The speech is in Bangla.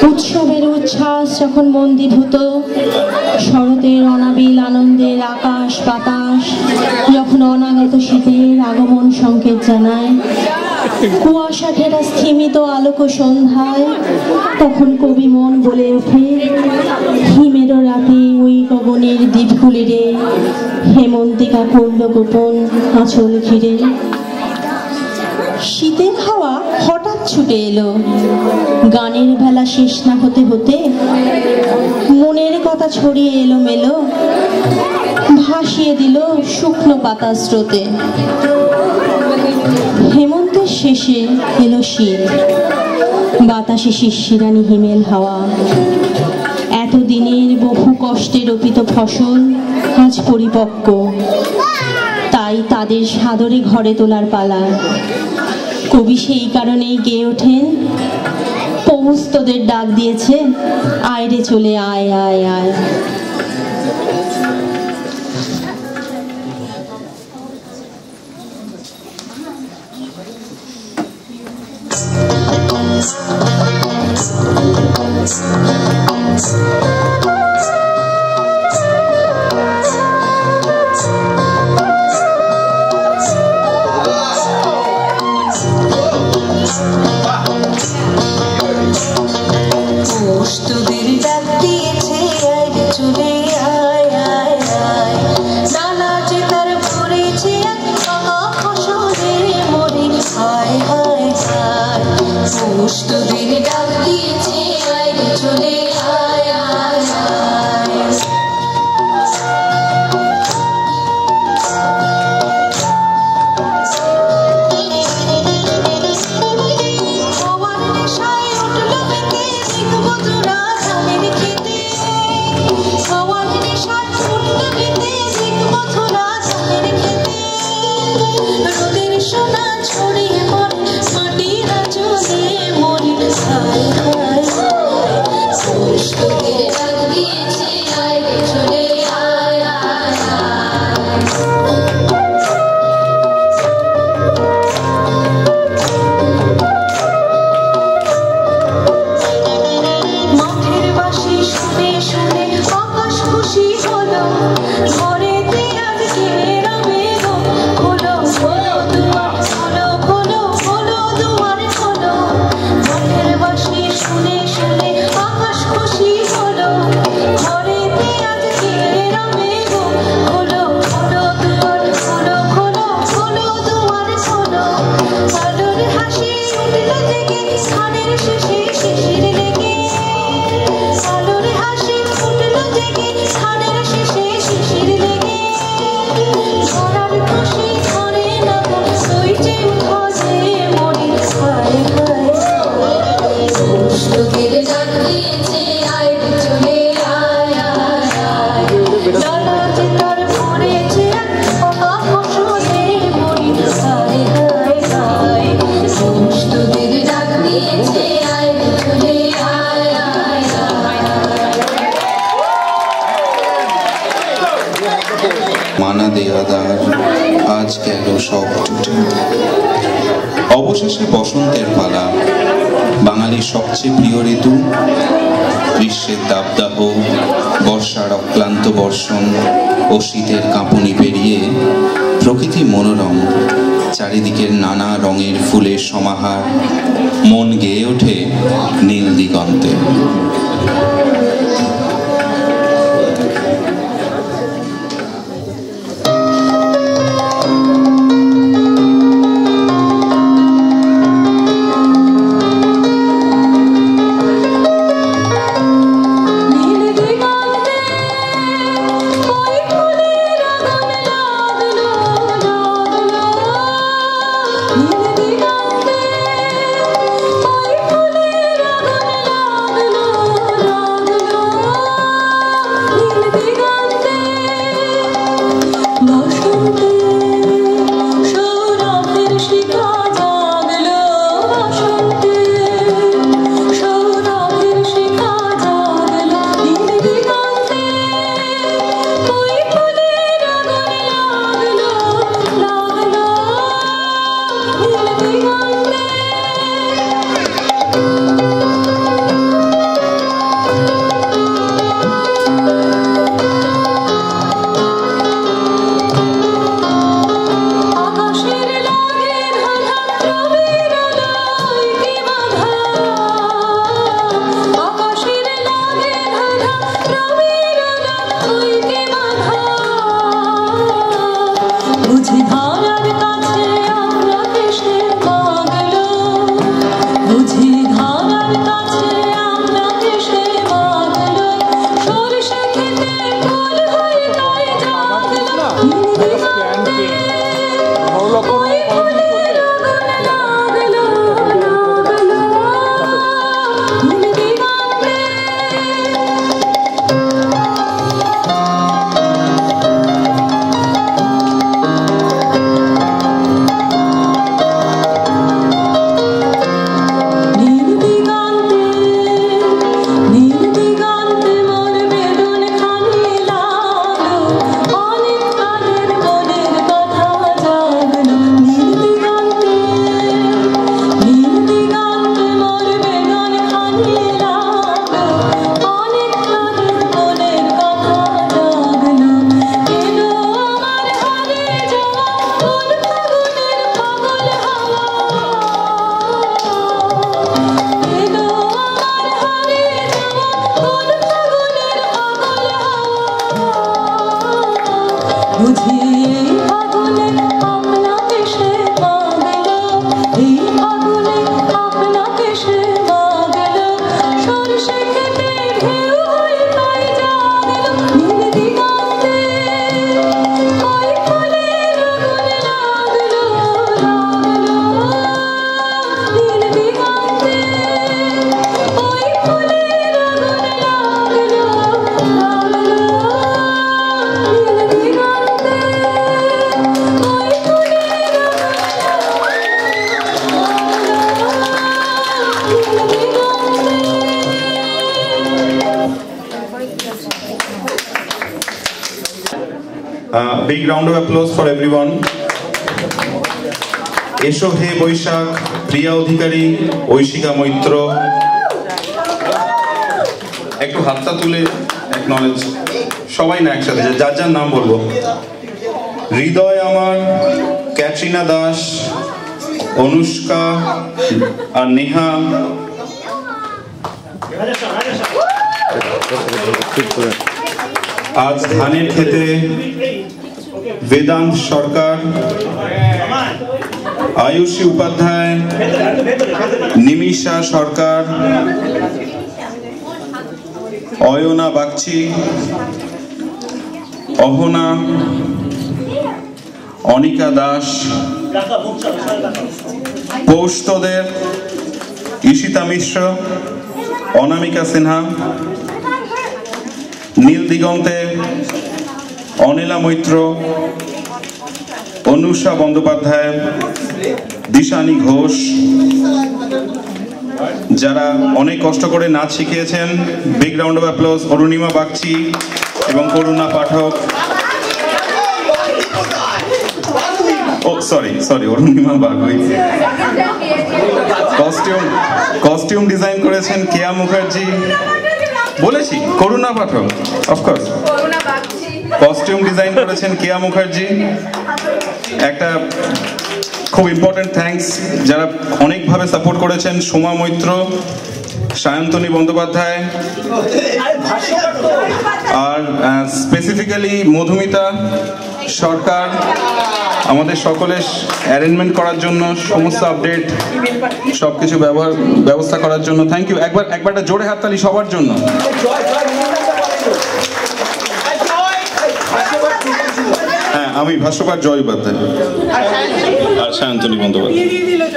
উৎসবের উচ্ছ্বাস যখন মন্দীভূত, শরতের অনাবিল আনন্দের আকাশ বাতাস যখন অনাগত শীতের আগমন সংকেত জানায়, কুয়াশা ঘেরা স্থিমিত আলোক সন্ধ্যায় তখন কবি মন বলে ওঠে, হিমের রাতে ওই গগনের দ্বীপগুলিরে হেমন্তিকা করল গোপন আঁচল ঘিরে। শীতের হাওয়া হঠাৎ ছুটে এলো, গানের বেলা শেষ না হতে হতে মনের কথা ছড়িয়ে এলো মেলো, ভাসিয়ে দিল শুকনো পাতা স্রোতে। হেমন্তের শেষে এলো শীত, বাতাসে শিশিরানি হিমেল হাওয়া। এতদিনের বহু কষ্টে রোপিত ফসল আজ পরিপক্ক, তাই তাদের সাদরে ঘরে তোলার পালা। কবি সেই কারণেই গেয়ে ওঠেন, পৌষ তোদের ডাক দিয়েছে, আয় রে চলে আয় আয় আয়। অবশেষে বসন্তের পালা, বাঙালির সবচেয়ে প্রিয় ঋতু। গ্রীষ্মের দাবদাহ, বর্ষার অক্লান্ত বর্ষণ ও শীতের কাঁপুনি পেরিয়ে প্রকৃতি মনোরম, চারিদিকের নানা রঙের ফুলের সমাহার, মন গেয়ে ওঠে নীল দিগন্তে। নীল দিগন্তে ওই ফুলের Big round of applause for everyone. এসো হে বৈশাখ, প্রিয়া অধিকারী, ঐশিকা মৈত্র। একটু হাতটা তুলে অ্যাকনলেজ, সবাই না একসাথে, যার যার নাম বলবো। হৃদয় আমার, ক্যাটরিনা দাস, অনুষ্কা আর নেহা। আজ ধানের খেতে বেদান্ত সরকার, আয়ুষী উপাধ্যায়, নিমিষা সরকার, অয়না বাগচি, অহনা, অনিকা দাস, পৌষদের, ঈশিতা মিশ্র, অনামিকা সিনহা, নীল দিগন্তে, অনিলা মৈত্র, অনুষা বন্দ্যোপাধ্যায়, দিশানি ঘোষ, যারা অনেক কষ্ট করে নাচ শিখিয়েছেন। Big round of applause Arunima Bagchi এবং Karuna Pathak. Oh sorry Arunima Bagchi. Costume design করেছেন কেয়া মুখার্জি, বলেছি Karuna Pathak, of course. Costume design করেছেন কেয়া মুখার্জি। একটা খুব ইম্পর্টেন্ট থ্যাঙ্কস যারা অনেকভাবে সাপোর্ট করেছেন, সোমা মৈত্র, সায়ন্তনী বন্দ্যোপাধ্যায়, আর স্পেসিফিক্যালি মধুমিতা সরকার আমাদের সকলের অ্যারেঞ্জমেন্ট করার জন্য, সমস্ত আপডেট সবকিছু ব্যবস্থা করার জন্য থ্যাংক ইউ। একবারটা জোরে হাততালি সবার জন্য। হ্যাঁ, আমি ভাষ্যকার জয় উপাধ্যায় আর সায়ন্তনী বন্দ্যোপাধ্যায়।